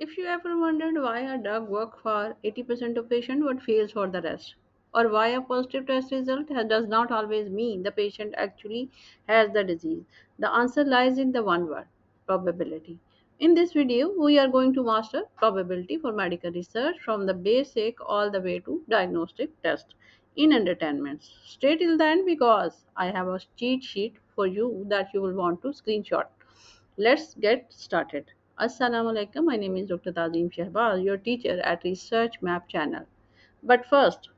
If you ever wondered why a drug works for 80% of patients but fails for the rest, or why a positive test result does not always mean the patient actually has the disease, the answer lies in the one word: probability. In this video, we are going to master probability for medical research from the basic all the way to diagnostic test in under 10 minutes. Stay till the end because I have a cheat sheet for you that you will want to screenshot. Let's get started. Assalamu alaikum. My name is Dr. Tazim Shehbaz, your teacher at Research Map channel. But first,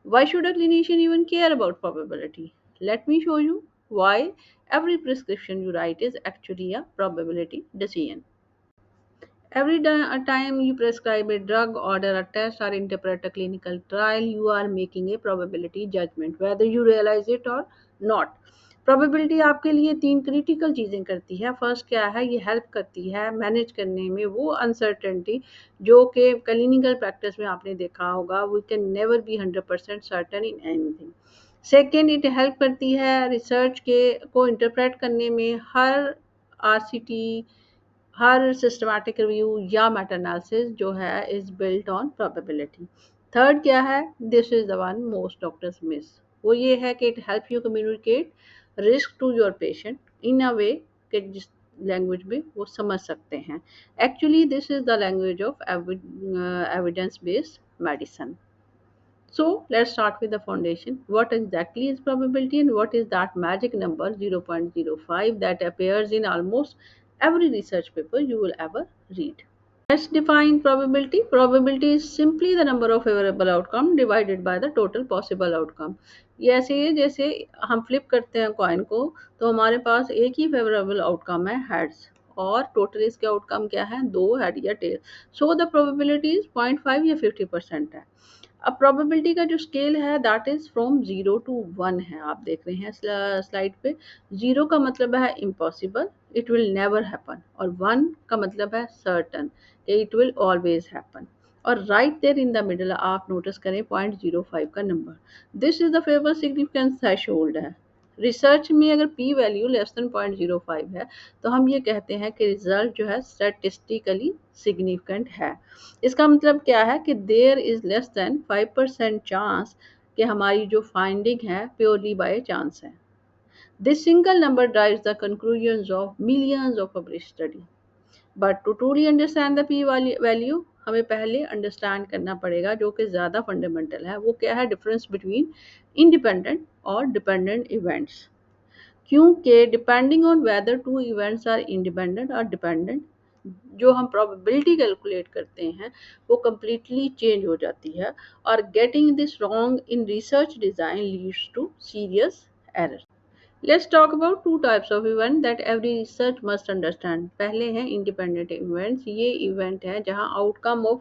why should a clinician even care about probability? Let me show you why every prescription you write is actually a probability decision. Every time you prescribe a drug, order a test, or interpret a clinical trial, you are making a probability judgment, whether you realize it or not. Probability आपके लिए तीन critical चीज़ें करती है. First क्या है, ये help करती है मैनेज करने में वो अनसर्टेनिटी जो कि क्लिनिकल प्रैक्टिस में आपने देखा होगा. We can never be 100% certain in anything. Second, it help करती है रिसर्च के को इंटरप्रेट करने में. हर आरसीटी, हर सिस्टमैटिक रिव्यू या मेटा एनालिसिस जो है is built on probability. Third क्या है, this is the one most doctors miss. वो ये है कि it help you communicate risk to your patient in a way कि जिस लैंग्वेज में वो समझ सकते हैं. Actually this is the language of evidence based medicine. So let's start with the foundation. What exactly is probability and what is that magic number 0.05 that appears in almost every research paper you will ever read? Let's define probability. Probability is simply the number of favorable outcome divided by the total possible outcome. ये ऐसे ही है जैसे हम flip करते हैं coin को तो हमारे पास एक ही फेवरेबल आउटकम है हेड्स और टोटल इसके आउटकम क्या है, दो हेड या tail. So the probability is 0.5 या 50% है. अब प्रोबेबिलिटी का जो स्केल है दैट इज फ्रॉम 0 to 1 है. आप देख रहे हैं स्लाइड पे. 0 का मतलब है impossible, it will never happen, और 1 का मतलब है certain, it will always happen. और right there in the middle आप नोटिस करें 0.05 का number. This is the favour significance threshold है. रिसर्च में अगर पी वैल्यू लेस देन 0.05 है तो हम ये कहते हैं कि रिजल्ट जो है स्टैटिस्टिकली सिग्निफिकेंट है. इसका मतलब क्या है कि there is less than 5% chance कि हमारी जो फाइंडिंग है प्योरली बाय चांस है. This single number drives the conclusions of millions of publish study. But to truly understand the P value हमें पहले अंडरस्टैंड करना पड़ेगा जो कि ज़्यादा फंडामेंटल है. वो क्या है, डिफरेंस बिटवीन इंडिपेंडेंट और डिपेंडेंट इवेंट्स. क्योंकि depending on whether two events are independent और डिपेंडेंट, जो हम प्रोबेबिलिटी कैलकुलेट करते हैं वो कम्प्लीटली चेंज हो जाती है. और getting this wrong in research design leads to serious error. Let's talk about two types of event that every research must understand. पहले हैं independent events. ये event है जहाँ outcome of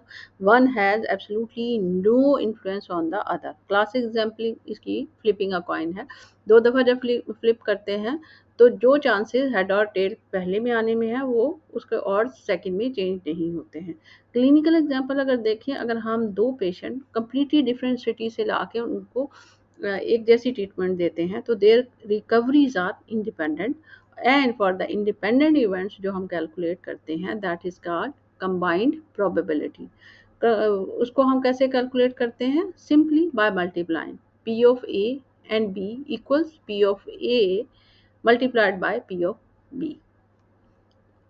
one has absolutely no influence on the other. Classic example इसकी flipping a coin है. दो दफ़ा जब flip करते हैं तो जो चांसेस हेड और टेल पहले में आने में है वो उसके और सेकंड में चेंज नहीं होते हैं. क्लिनिकल एग्जांपल अगर देखें, अगर हम दो पेशेंट कंप्लीटली डिफरेंट सिटी से ला के उनको एक जैसी ट्रीटमेंट देते हैं तो their recoveries are independent. And for the independent events जो हम कैलकुलेट करते हैं that is called combined probability. उसको हम कैसे कैलकुलेट करते हैं, simply by multiplying P of A and B equals P of A multiplied by P of B.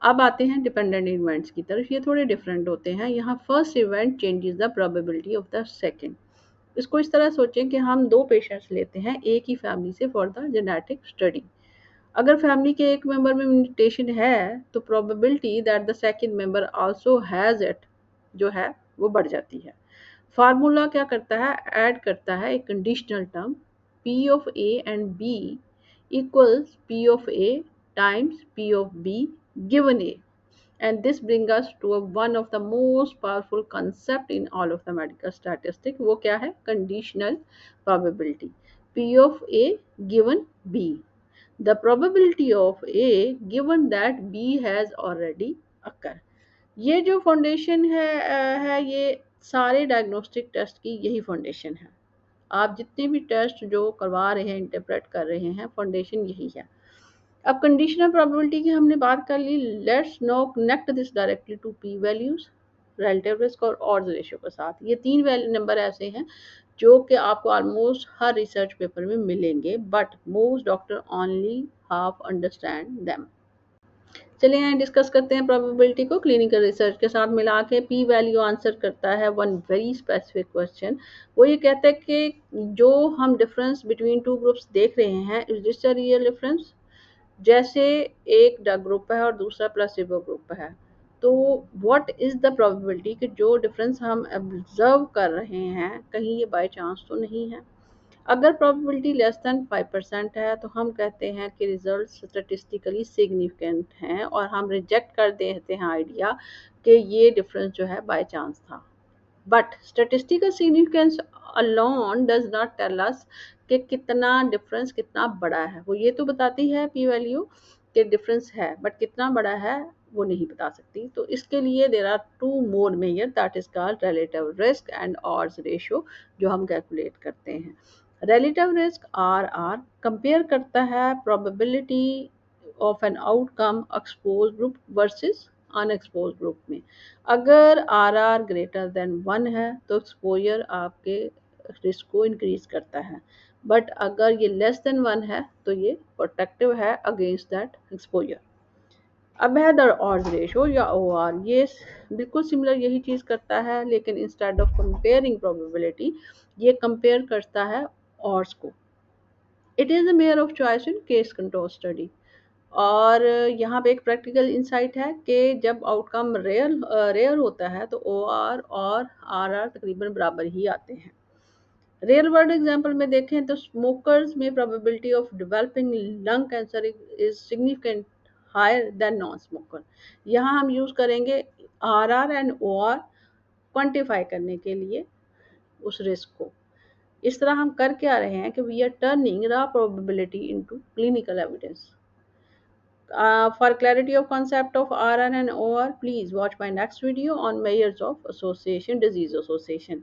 अब आते हैं डिपेंडेंट इवेंट्स की तरफ. ये थोड़े डिफरेंट होते हैं. यहाँ first event changes the probability of the second. इसको इस तरह सोचें कि हम दो पेशेंट्स लेते हैं एक ही फैमिली से फॉर द जेनेटिक स्टडी. अगर फैमिली के एक मेंबर में म्यूटेशन है तो probability that the second member also has it जो है वो बढ़ जाती है. फार्मूला क्या करता है, ऐड करता है एक conditional term P of A and B equals P of A times P of B given A. And this brings us to one of the most powerful concept in all of the medical statistics. वो क्या है, conditional probability. P of A given B. The probability of A given that B has already occurred. ये जो foundation है ये सारे diagnostic test की यही फाउंडेशन है. आप जितने भी टेस्ट जो करवा रहे हैं इंटरप्रेट कर रहे हैं फाउंडेशन यही है. अब कंडीशनल प्रोबेबिलिटी की हमने बात कर ली। Let's no connect this directly to P values, relative risk और ऑड्स रेशियो के साथ। ये तीन नंबर ऐसे हैं जो कि आपको ऑलमोस्ट हर रिसर्च पेपर में मिलेंगे, but most doctor only half understand them. चलिए यहाँ डिस्कस करते हैं प्रोबेबिलिटी को क्लिनिकल रिसर्च के साथ मिला के। पी वैल्यू आंसर करता है वन वेरी स्पेसिफिक क्वेश्चन। वो ये कहता है कि जो हम डिफरेंस बिटवीन टू ग्रुप्स देख रहे हैं, is this a real difference. जैसे एक ड्रग ग्रुप है और दूसरा प्लेसिबो ग्रुप है, तो व्हाट इज द प्रोबेबिलिटी कि जो डिफरेंस हम ऑब्जर्व कर रहे हैं कहीं ये बाय चांस तो नहीं है। अगर प्रोबेबिलिटी लेस देन 5% है तो हम कहते हैं कि रिजल्ट स्टेटिस्टिकली सिग्निफिकेंट हैं और हम रिजेक्ट कर देते हैं आइडिया कि ये डिफरेंस जो है बाय चांस था। But statistical significance alone does not tell us कि कितना डिफरेंस कितना बड़ा है। वो ये तो बताती है पी वैल्यू कि डिफरेंस है, बट कितना बड़ा है वो नहीं बता सकती। तो इसके लिए there are two more measure, that is called relative risk and odds ratio, जो हम कैलकुलेट करते हैं। रिलेटिव रिस्क आर कंपेयर करता है probability of an outcome expose group versus unexposed group में। अगर आर ग्रेटर देन 1 है तो एक्सपोजर आपके रिस्क को इंक्रीज करता है, बट अगर ये लेस देन 1 है तो ये प्रोटेक्टिव है अगेंस्ट दैट एक्सपोजर। अब है द ऑड्स रेशो या ओ आर, ये बिल्कुल सिमिलर यही चीज़ करता है, लेकिन इंस्टेड ऑफ कंपेयरिंग प्रोबेबिलिटी ये कंपेयर करता है ऑड्स को। It is a mayor of choice in case control study. और यहाँ पे एक प्रैक्टिकल इंसाइट है कि जब आउटकम रेयर होता है तो ओ आर और आर तकरीबन बराबर ही आते हैं। रियल वर्ल्ड एग्जांपल में देखें तो स्मोकर्स में probability of developing lung cancer is significant higher than non smoker. यहाँ हम यूज़ करेंगे R and O R quantify करने के लिए उस रिस्क को। इस तरह हम कर क्या रहे हैं कि we are turning raw probability into clinical evidence. For clarity of concept of RN and OR, please watch my next video on measures of association, disease association.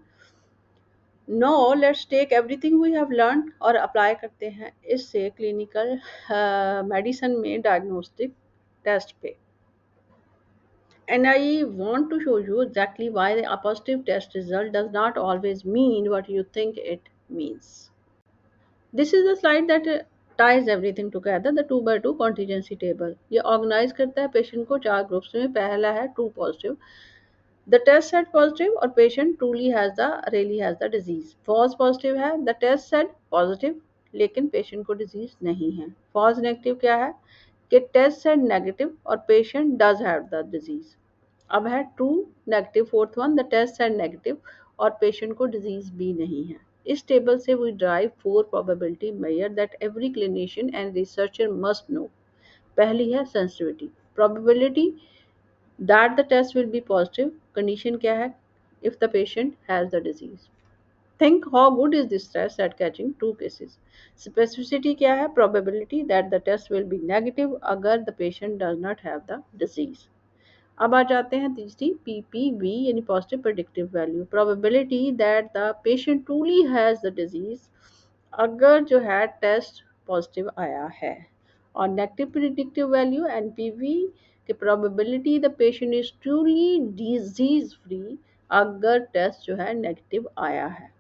Now let's take everything we have learned और apply करते हैं इससे clinical medicine में diagnostic test पे. And I want to show you exactly why a positive test result does not always mean what you think it means. This is the slide that ties everything together, the 2 by 2 contingency table. ये organize करता है patient को 4 groups में। पहला है true positive, the test set positive और patient truly has the really has the disease. False positive है, the test set positive लेकिन पेशेंट को डिजीज नहीं है। फॉल्स नेगेटिव क्या है कि टेस्ट सेट नेगेटिव और patient does have the disease. अब है true negative, fourth one, the test set negative और पेशेंट को डिजीज भी नहीं है। इस टेबल से we derive 4 probability measure that every clinician and researcher must know. पहली है sensitivity, probability that the test will be positive, condition क्या है, if the patient has the disease. Think how good is this test at catching 2 cases. Specificity क्या है, probability that the test will be negative अगर the patient does not have the disease. अब आ जाते हैं तीसरी PPV यानी positive predictive value, probability that the patient truly has the disease अगर जो है टेस्ट पॉजिटिव आया है। और नेगेटिव प्रेडिक्टिव वैल्यू NPV की probability the patient is truly disease free अगर टेस्ट जो है नेगेटिव आया है।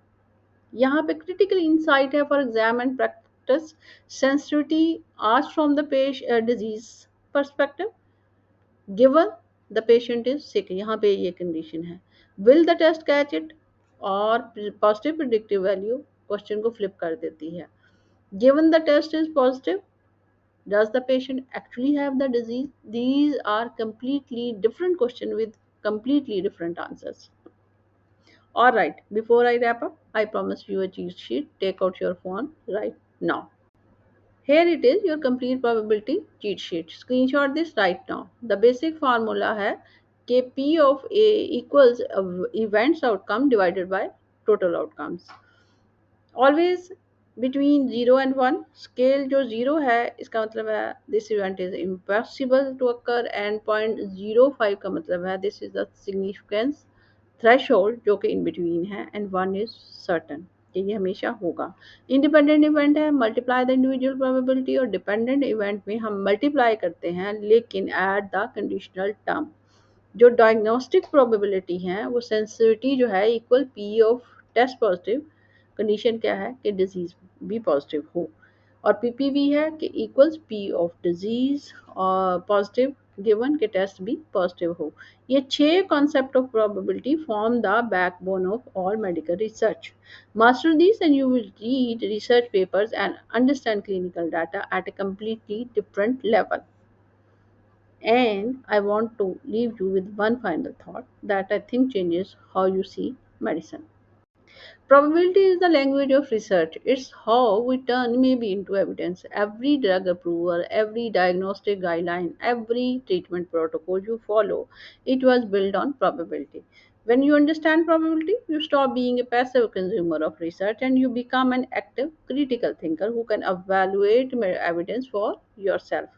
यहाँ पे क्रिटिकल इंसाइट है for exam and practice. Sensitivity आज from the disease perspective given the patient is sick, यहाँ पे ये कंडीशन है। Will the test catch it, और पॉजिटिव प्रिडिक्टिव वैल्यू क्वेश्चन को फ्लिप कर देती है। Given the test is positive, does the patient actually have the disease? These are completely different question with completely different answers. All right, before I wrap up, I promise you a cheat sheet. Take out your phone right now. Here it is, your complete probability cheat sheet. Screenshot this right now. The basic formula है कि P of A equals events outcome divided by total outcomes. Always between 0 and 1. Scale जो 0 है इसका मतलब है this event is impossible to occur, and 0.05 का मतलब है this is the significance threshold जो कि in between है, and 1 is certain. कि ये हमेशा होगा। इंडिपेंडेंट इवेंट है मल्टीप्लाई द इंडिविजुअल प्रोबेबिलिटी, और डिपेंडेंट इवेंट में हम मल्टीप्लाई करते हैं लेकिन एट द कंडीशनल टर्म। जो डायग्नोस्टिक प्रोबेबिलिटी है वो सेंसिटिविटी जो है equal P of test positive, condition क्या है कि डिजीज भी पॉजिटिव हो, और पीपीवी है कि इक्वल्स पी ऑफ डिजीज और पॉजिटिव गिवन के टेस्ट भी पॉजिटिव हो। ये 6 concept of probability form the backbone of all medical research. Master these and you will read research papers and understand clinical data at a completely different level. And I want to leave you with one final thought that I think changes how you see medicine. Probability is the language of research. It's how we turn maybe into evidence. Every drug approval, every diagnostic guideline, every treatment protocol you follow, it was built on probability. When you understand probability, you stop being a passive consumer of research and you become an active critical thinker who can evaluate evidence for yourself.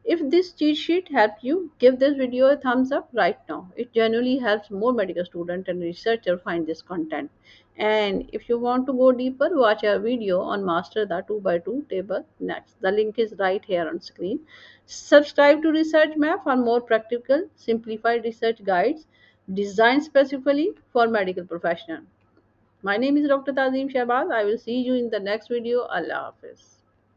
If this cheat sheet helped you, give this video a thumbs up right now. It genuinely helps more medical students and researchers find this content. And if you want to go deeper, watch our video on Master the 2 by 2 table next. The link is right here on screen. Subscribe to Research Map for more practical, simplified research guides designed specifically for medical professionals. My name is Dr. Tazim Shahbaz. I will see you in the next video. Allah Hafiz.